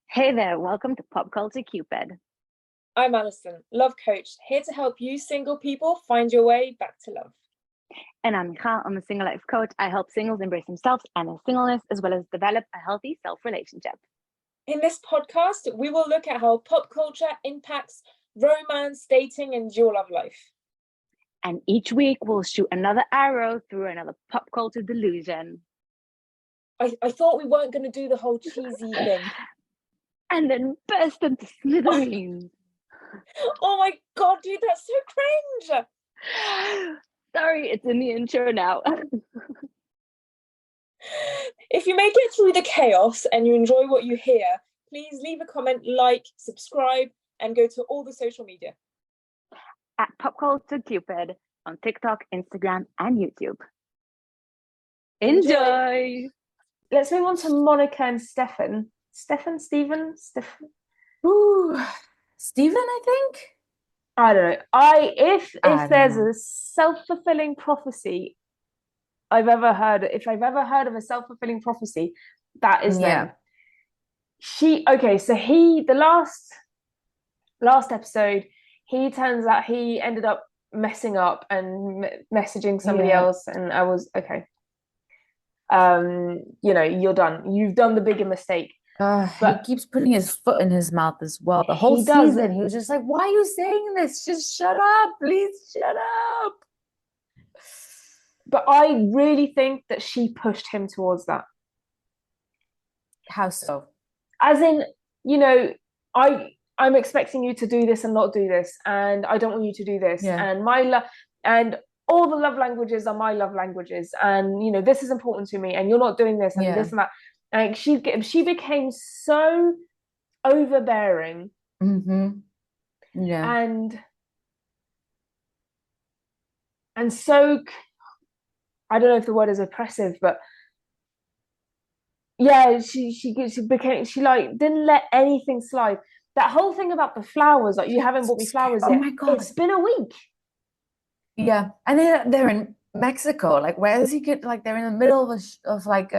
Hey there, welcome to Pop Culture Cupid. I'm Alison, love coach, here to help you single people find your way back to love. And I'm Michal, I'm a single life coach. I help singles embrace themselves and their singleness, as well as develop a healthy self relationship. In this podcast, we will look at how pop culture impacts romance, dating, and your love life. And each week we'll shoot another arrow through another pop culture delusion. I thought we weren't going to do the whole cheesy thing. And then burst into smithereens. Oh my god, dude, that's so cringe! Sorry, it's in the intro now. If you make it through the chaos and you enjoy what you hear, please leave a comment, like, subscribe, and go to all the social media. At Pop Culture Cupid on TikTok, Instagram, and YouTube. Enjoy! Let's move on to Monica and Stefan. Stefan? Ooh, Stephen, I think. I don't know. If there's a self-fulfilling prophecy I've ever heard, if I've ever heard of a self-fulfilling prophecy, that is them. So the last episode, he turns out he ended up messing up and messaging somebody else, and I was okay. You're done. You've done the bigger mistake. But he keeps putting his foot in his mouth as well. The whole season, he was just like, "Why are you saying this? Just shut up, please, shut up." But I really think that she pushed him towards that. How so? As in, I'm expecting you to do this and not do this, and I don't want you to do this. Yeah. And and all the love languages are my love languages, and this is important to me, and you're not doing this and this and that. Like she became so overbearing. Mm-hmm. Yeah. And so, I don't know if the word is oppressive, but yeah, she didn't let anything slide. That whole thing about the flowers, like, you haven't bought me flowers yet. Oh my God. It's been a week. Yeah, and they're in Mexico. Like, where does he get? Like, they're in the middle of like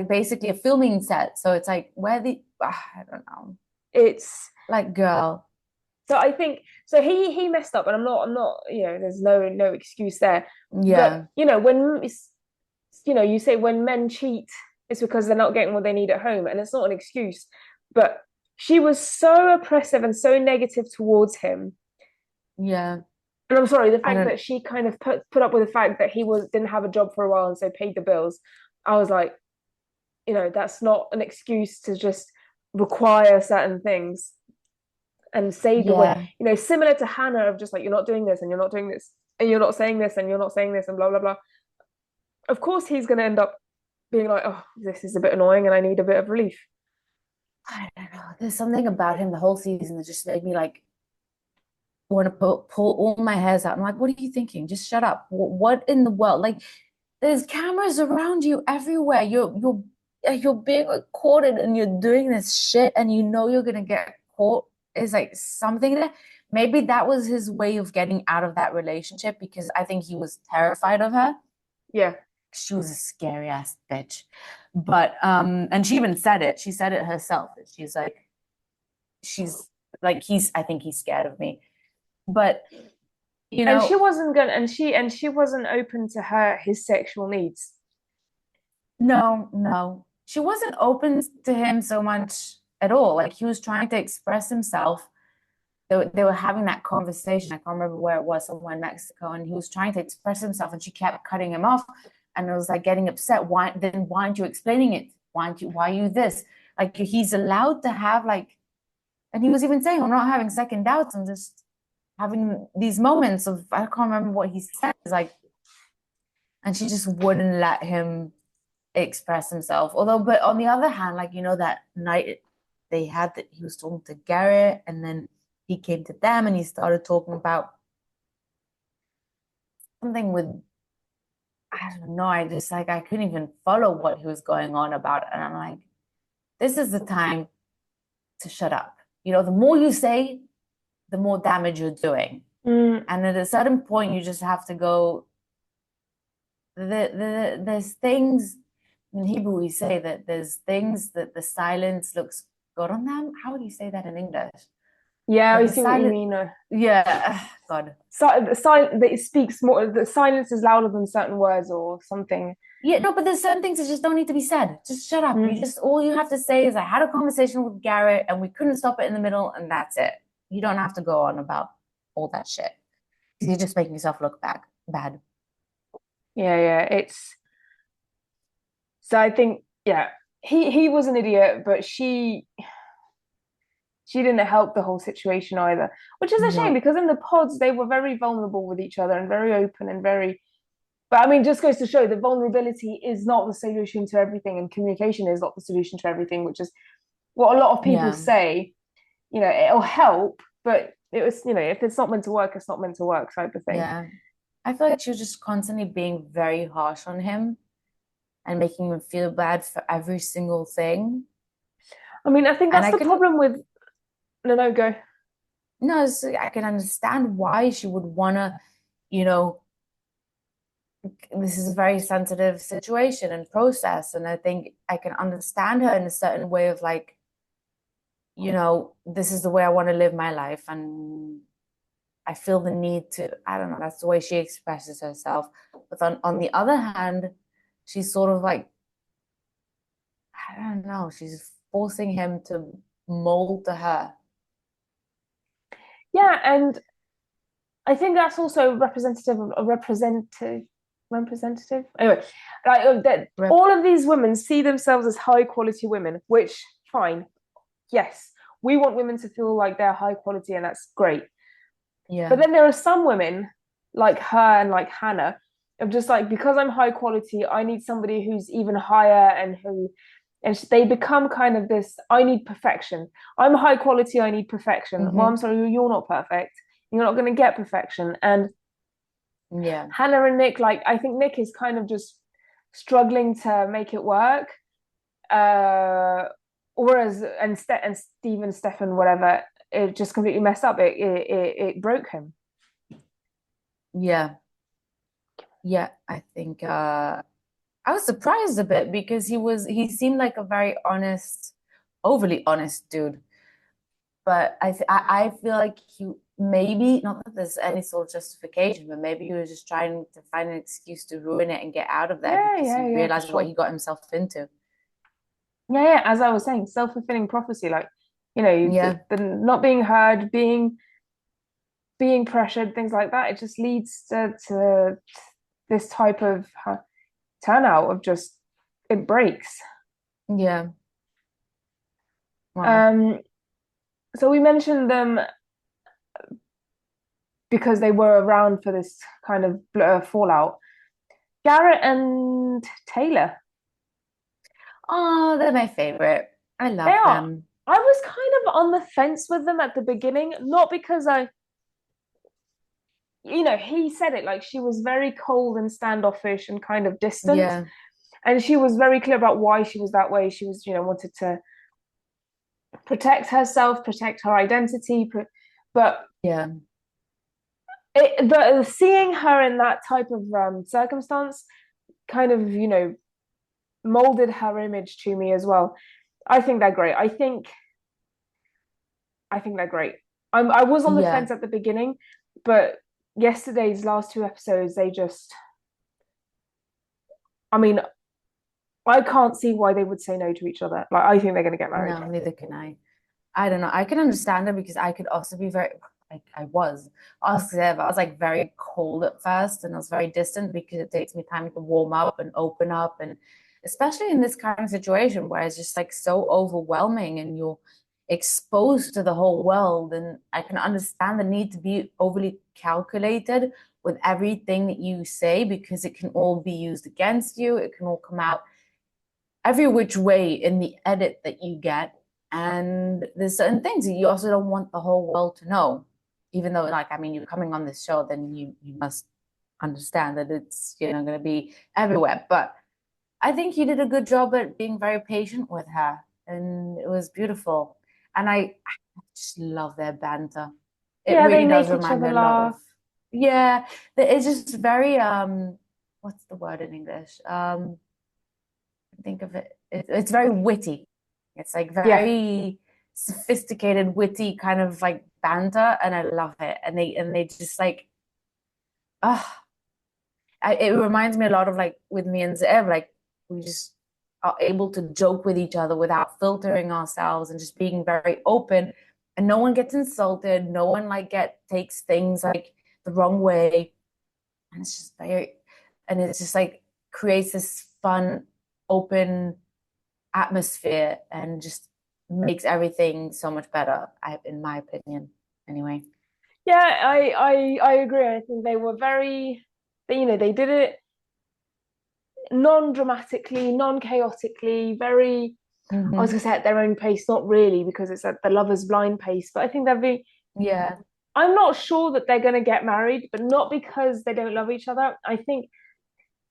basically a filming set. So it's like, I don't know. It's like, girl. So I think he messed up, and I'm not. There's no excuse there. Yeah. But when you say when men cheat, it's because they're not getting what they need at home, and it's not an excuse. But she was so oppressive and so negative towards him. Yeah. And I'm sorry, the fact that she kind of put up with the fact that he didn't have a job for a while and so paid the bills. I was like, that's not an excuse to just require certain things and say the way, similar to Hannah, of just like, you're not doing this and you're not doing this and you're not saying this and you're not saying this and blah, blah, blah. Of course, he's going to end up being like, oh, this is a bit annoying and I need a bit of relief. I don't know. There's something about him the whole season that just made me like want to pull all my hairs out. I'm like, what are you thinking? Just shut up. What in the world? Like, there's cameras around you everywhere. You're being recorded and you're doing this shit and you're gonna get caught. Is like something that maybe that was his way of getting out of that relationship, because I think he was terrified of her. Yeah. She was a scary ass bitch. But and she even said it. She said it herself. She's like, I think he's scared of me. But and she wasn't gonna, and she wasn't open to his sexual needs. No, she wasn't open to him so much at all. Like, he was trying to express himself. They were having that conversation. I can't remember where it was, somewhere in Mexico, and he was trying to express himself, and she kept cutting him off, and it was like getting upset. Why aren't you explaining it? Why are you this? Like, he's allowed to have, like, and he was even saying, I'm not having second doubts, I'm just having these moments of, I can't remember what he said, like, and she just wouldn't let him express himself. But on the other hand, like, that night they had that he was talking to Garrett, and then he came to them and he started talking about something with, I don't know, I couldn't even follow what he was going on about. And I'm like, this is the time to shut up. The more you say, the more damage you're doing. And at a certain point, you just have to go, there's things in Hebrew we say that there's things that the silence looks good on them. How would you say that in English? Yeah, Like I the see what you silent, mean. yeah, God. That it speaks more. The silence is louder than certain words or something. Yeah, no, but there's certain things that just don't need to be said. Just shut up. You just, all you have to say is, I had a conversation with Garrett and we couldn't stop it in the middle, and that's it. You don't have to go on about all that shit. You're just making yourself look bad. Yeah. So I think, yeah, he was an idiot, but she didn't help the whole situation either, which is a shame No. because in the pods they were very vulnerable with each other and very open and very. But I mean, just goes to show that vulnerability is not the solution to everything, and communication is not the solution to everything, which is what a lot of people Yeah. say. You know, it'll help, but it was, you know, if it's not meant to work, it's not meant to work, type of thing. Yeah. I feel like she was just constantly being very harsh on him and making him feel bad for every single thing. I mean, I think And that's I the can, problem with. No, go. no, I can understand why she would want to, you know, this is a very sensitive situation and process. And I think I can understand her in a certain way of like, you know, this is the way I want to live my life. And I feel the need to, I don't know, that's the way she expresses herself. But on the other hand, she's sort of like, I don't know, she's forcing him to mold to her. Yeah, and I think that's also representative of a representative. Anyway, like that all of these women see themselves as high quality women, which fine. Yes, we want women to feel like they're high quality, and that's great. Yeah. But then there are some women like her and like Hannah of just like, because I'm high quality, I need somebody who's even higher, and they become kind of this, I need perfection. I'm high quality, I need perfection. Well, I'm sorry, you're not perfect. You're not going to get perfection. And yeah, Hannah and Nick, like, I think Nick is kind of just struggling to make it work. Whereas and Steve and Stefan, whatever, it just completely messed up. It broke him. Yeah. I think I was surprised a bit because he seemed like a very honest, overly honest dude. But I feel like he maybe, not that there's any sort of justification, but maybe he was just trying to find an excuse to ruin it and get out of there because he realized what he got himself into. Yeah. As I was saying, self-fulfilling prophecy, like, you know, the not being heard, being pressured, things like that. It just leads to this type of turnout of just, it breaks. Yeah. Wow. So we mentioned them because they were around for this kind of fallout. Garrett and Taylor. Oh, they're my favorite. I love them. I was kind of on the fence with them at the beginning, not because you know, he said it, like, she was very cold and standoffish and kind of distant. Yeah. And she was very clear about why she was that way. She was, you know, wanted to protect herself, protect her identity. But yeah, seeing her in that type of circumstance kind of, you know, molded her image to me as well. I think they're great. I think they're great. I was on the fence at the beginning, but yesterday's last two episodes, they just, I mean, I can't see why they would say no to each other. Like, I think they're going to get married. No, neither can I. I don't know. I can understand it because I could also be very, like, I was like very cold at first and I was very distant because it takes me time to warm up and open up. And especially in this kind of situation where it's just like so overwhelming and you're exposed to the whole world. And I can understand the need to be overly calculated with everything that you say because it can all be used against you. It can all come out every which way in the edit that you get. And there's certain things that you also don't want the whole world to know, even though, like, I mean, you're coming on this show, then you must understand that it's, you know, going to be everywhere. But I think you did a good job at being very patient with her, and it was beautiful. And I just love their banter. It really does remind me a lot of, it's just very what's the word in English? think of it. It's very witty. It's like very sophisticated, witty kind of like banter, and I love it. And they just like, it reminds me a lot of like with me and Zev, like we just are able to joke with each other without filtering ourselves and just being very open, and no one gets insulted, no one like takes things like the wrong way, and it's just like creates this fun, open atmosphere and just makes everything so much better, in my opinion, anyway. Yeah, I agree. I think they were very, they did it non-dramatically, non-chaotically, very, I was gonna say at their own pace, not really, because it's at the Lovers Blind pace, but I think I'm not sure that they're gonna get married, but not because they don't love each other. I think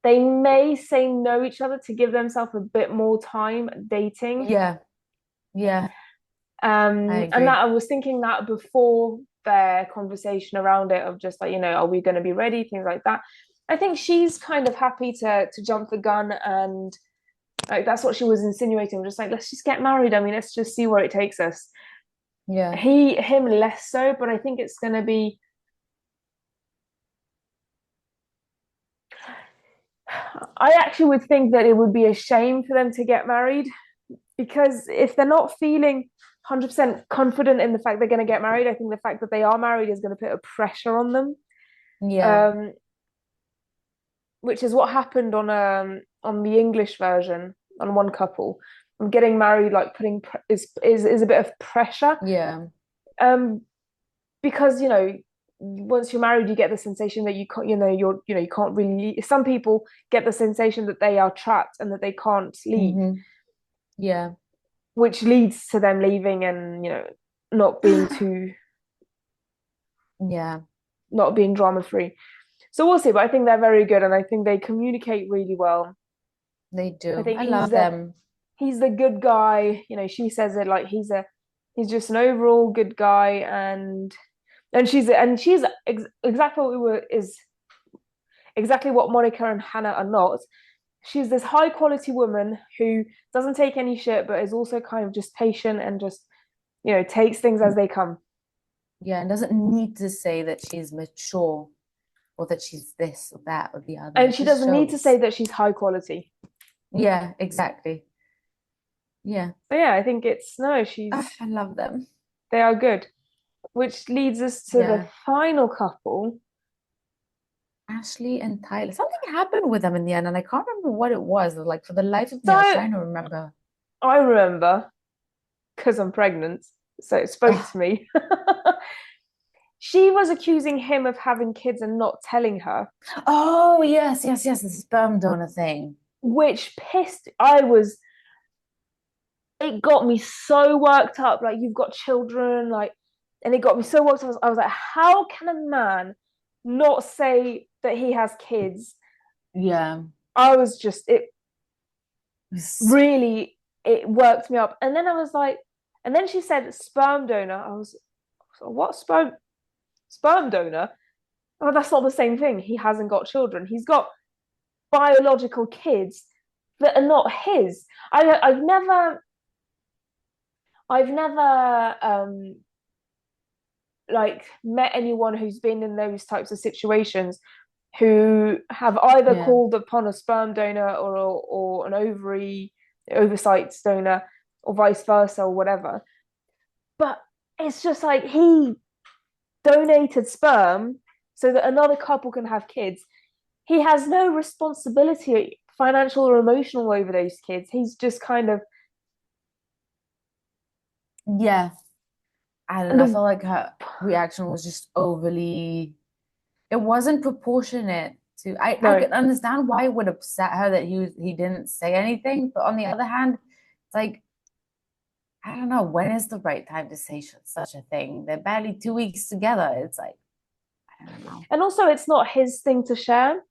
they may say no each other to give themselves a bit more time dating. Yeah. And that I was thinking that before their conversation around it, of just like, are we going to be ready, things like that. I think she's kind of happy to jump the gun, and like that's what she was insinuating, just like, let's just get married. I mean, let's just see where it takes us. Yeah. Him less so, but I think it's going to be, I actually would think that it would be a shame for them to get married, because if they're not feeling 100% confident in the fact they're going to get married, I think the fact that they are married is going to put a pressure on them. Yeah. Which is what happened on the English version, on one couple. Getting married, like is a bit of pressure. Yeah. Because once you're married, you get the sensation that you can't, you can't really. Some people get the sensation that they are trapped and that they can't leave. Yeah. Which leads to them leaving and, not being too... Yeah. Not being drama-free. So we'll see, but I think they're very good, and I think they communicate really well. They do. I love them. He's the good guy. She says it like he's just an overall good guy, and she's exactly what Monica and Hannah are not. She's this high quality woman who doesn't take any shit, but is also kind of just patient and just, takes things as they come. Yeah, and doesn't need to say that she's mature or that she's this or that or the other. And she doesn't need to say that she's high quality. Yeah, exactly. Yeah. So yeah, I think she's... I love them. They are good. Which leads us to the final couple. Ashley and Tyler. Something happened with them in the end, and I can't remember what it was. Like, for the life of me, I was trying to remember. I remember, because I'm pregnant, so it spoke to me. She was accusing him of having kids and not telling her. Oh, yes, the sperm donor thing. Which it got me so worked up. Like, you've got children, like, and it got me so worked up. I was like, how can a man not say that he has kids? Yeah. I was just, it worked me up. And then I was like, and then she said sperm donor. I was what, sperm donor? Oh, that's not the same thing. He hasn't got children. He's got biological kids that are not his. I've never like met anyone who's been in those types of situations who have either called upon a sperm donor or an oversight donor, or vice versa, or whatever. But it's just like, he donated sperm so that another couple can have kids. He has no responsibility, financial or emotional, over those kids. He's just kind of... Yeah. And I feel like her reaction was just overly... It wasn't proportionate to... I can understand why it would upset her that he didn't say anything, but on the other hand, it's like, I don't know, when is the right time to say such a thing? They're barely 2 weeks together. It's like, I don't know. And also, it's not his thing to share.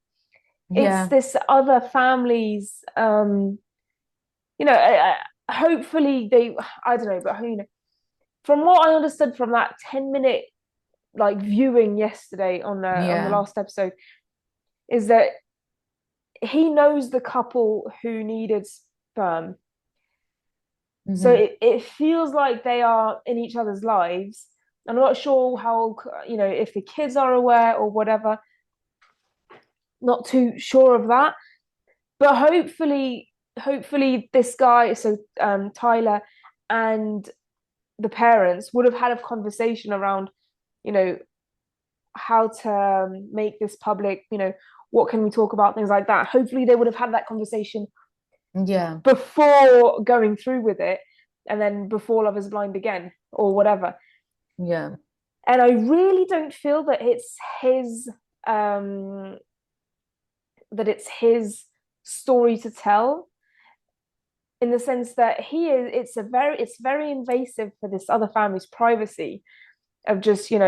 It's this other family's, hopefully I don't know, but from what I understood from that 10-minute like viewing yesterday on the last episode, is that he knows the couple who needed sperm. So Mhm. it feels like they are in each other's lives. I'm not sure how, if the kids are aware or whatever. Not too sure of that. But hopefully this guy, so Tyler and the parents would have had a conversation around, how to make this public, what can we talk about, things like that. Hopefully they would have had that conversation Yeah. before going through with it, and then before Love is Blind again or whatever. Yeah. And I really don't feel that um it's his story to tell, in the sense that it's very invasive for this other family's privacy, of just, you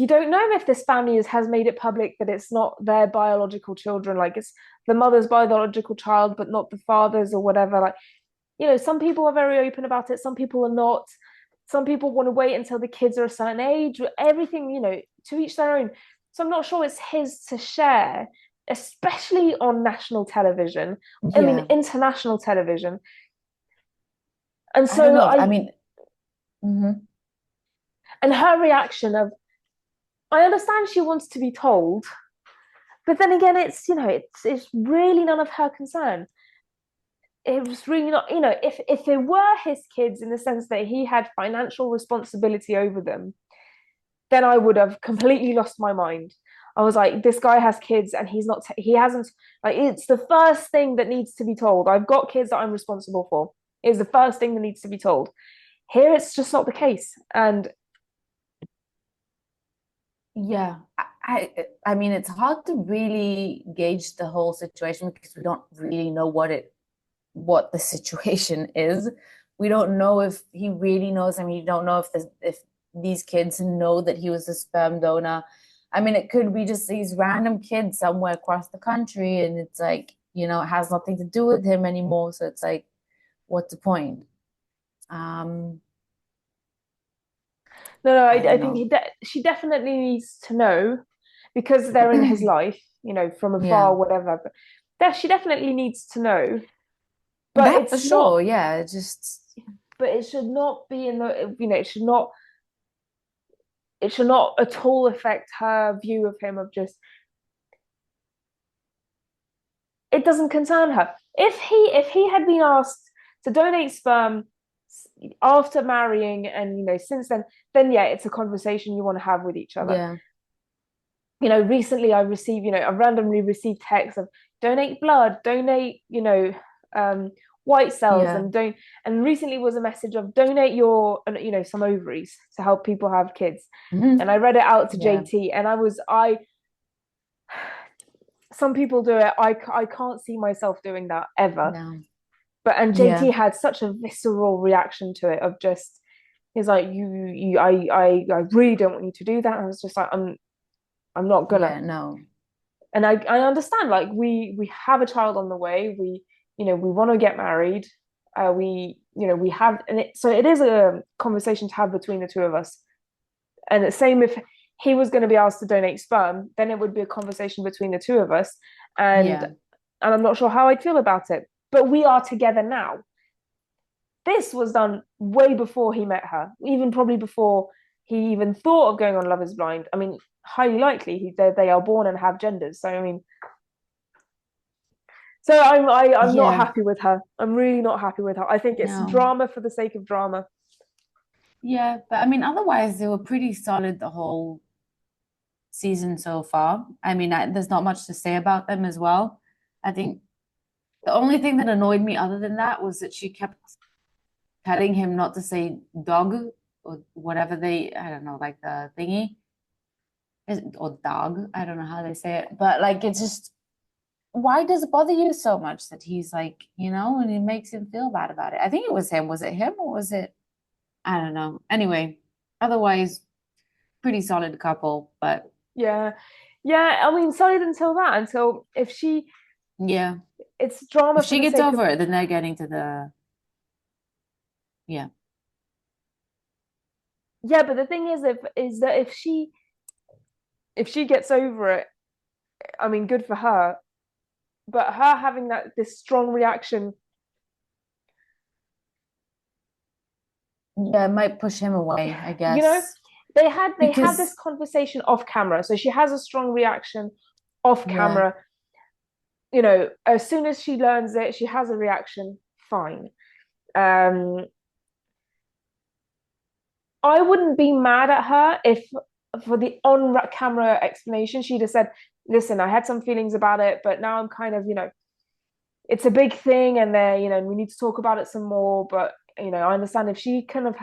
don't know if this family has made it public that it's not their biological children, like it's the mother's biological child but not the father's or whatever. Like, some people are very open about it, some people are not. Some people want to wait until the kids are a certain age. Everything, to each their own. So I'm not sure it's his to share, especially on national television. I mean, Yeah. international television. And I don't so know. I mean, mhm. and her reaction of, I understand she wants to be told, but then again, it's really none of her concern. It was really not, if they were his kids, in the sense that he had financial responsibility over them, then I would have completely lost my mind. I was like, this guy has kids and he hasn't, like, it's the first thing that needs to be told. I've got kids that I'm responsible for. It's the first thing that needs to be told. Here, it's just not the case. And Yeah. I mean, it's hard to really gauge the whole situation because we don't really know what the situation is. We don't know if he really knows. I mean, you don't know if these kids know that he was a sperm donor. I mean, it could be just these random kids somewhere across the country, and it's like, it has nothing to do with him anymore. So it's like, what's the point? no, I I don't think know. she definitely needs to know, because they're in his life, from afar, Yeah. whatever. But she definitely needs to know. But That for it's not. sure. Yeah. It just, But it should not be in the. It should not. It should not at all affect her view of him. Of just, it doesn't concern her. If he had been asked to donate sperm after marrying, and since then yeah, it's a conversation you want to have with each other. yeah. Recently I received, I randomly received texts of, donate blood, donate, white cells, Yeah. and recently was a message of, donate your, some ovaries to help people have kids. Mhm. And I read it out to Yeah. JT, and some people do it. I can't see myself doing that ever. No. And Yeah. JT had such a visceral reaction to it, of just, he's like, I really don't want you to do that. And I was just like, I'm not gonna. Yeah. No. And I understand, like, we have a child on the way. We want to get married. We have, so it is a conversation to have between the two of us. And the same, if he was going to be asked to donate sperm, then it would be a conversation between the two of us. And Yeah. and I'm not sure how I'd feel about it. But we are together now. This was done way before he met her, even probably before he even thought of going on Love is Blind. I mean, highly likely they are born and have genders. So I mean, so I'm not Yeah. happy with her. I'm really not happy with her. I think it's No. drama for the sake of drama. Yeah, but I mean, otherwise they were pretty solid the whole season so far. I mean, there's not much to say about them as well. I think the only thing that annoyed me other than that was that she kept telling him not to say dog or whatever I don't know, like the thingy or dog. I don't know how they say it, but like it's just, why does it bother you so much that he's like, and it makes him feel bad about it? I think it was him. Was it him or was it? I don't know. Anyway, otherwise, pretty solid couple, but Yeah, I mean, solid until if she, yeah, it's drama if for she the gets sake over of. it, then they're getting to the, yeah, Yeah, but the thing is that if she gets over it, I mean, good for her. but her having this strong reaction, yeah, it might push him away, I guess. You know, they had Because- this conversation off camera, so she has a strong reaction off camera. You know, as soon as she learns it, she has a reaction. Fine. I wouldn't be mad at her if, for the on-camera explanation, she'd have said, "Listen, I had some feelings about it, but now I'm kind of, you know, it's a big thing, and you know, we need to talk about it some more." But you know, I understand if she kind of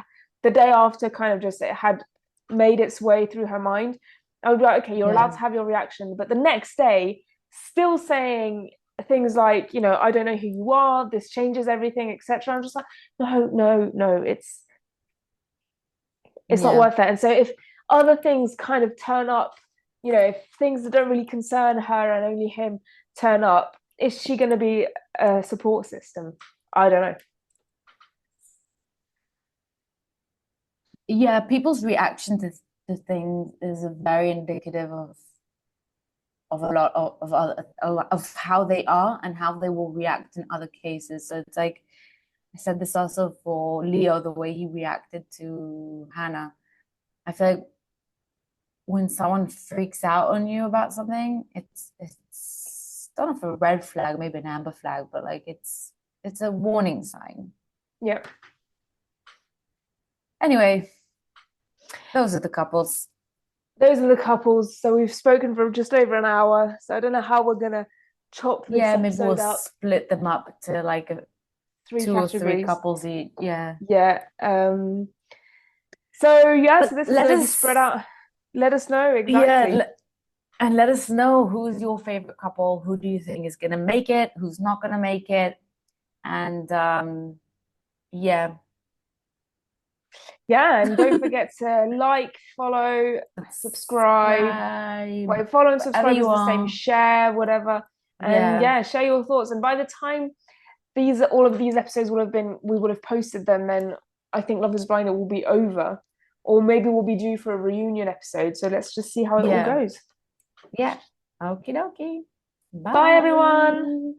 the day after kind of just it had made its way through her mind, I would be like, okay, you're allowed to have your reaction. But the next day, still saying things like, you know, I don't know who you are, this changes everything, etc. I'm just like, no, it's not worth it. And so if other things kind of turn up, you know, if things that don't really concern her and only him turn up, is she going to be a support system? I don't know. Yeah, people's reaction to things is very indicative of a lot of how they are and how they will react in other cases. So it's like I said this also for Leo, the way he reacted to Hannah. I feel like when someone freaks out on you about something, it's I don't know if a red flag, maybe an amber flag, but like it's a warning sign. Yep. Anyway, those are the couples. So we've spoken for just over an hour. So I don't know how we're gonna chop this maybe episode we'll up. split them up to like two or three couples each. Yeah. So yeah, so this is let gonna be us- spread out. Let us know exactly. And let us know who's your favorite couple. Who do you think is gonna make it? Who's not gonna make it? And yeah. Yeah, and don't forget to like, follow, subscribe. Well, follow and subscribe is the same. Share, whatever, and share your thoughts. And by the time all of these episodes we would have posted them. Then I think Love Is Blind will be over, or maybe we'll be due for a reunion episode. So let's just see how it all goes. Yeah. Okie dokie. Bye everyone.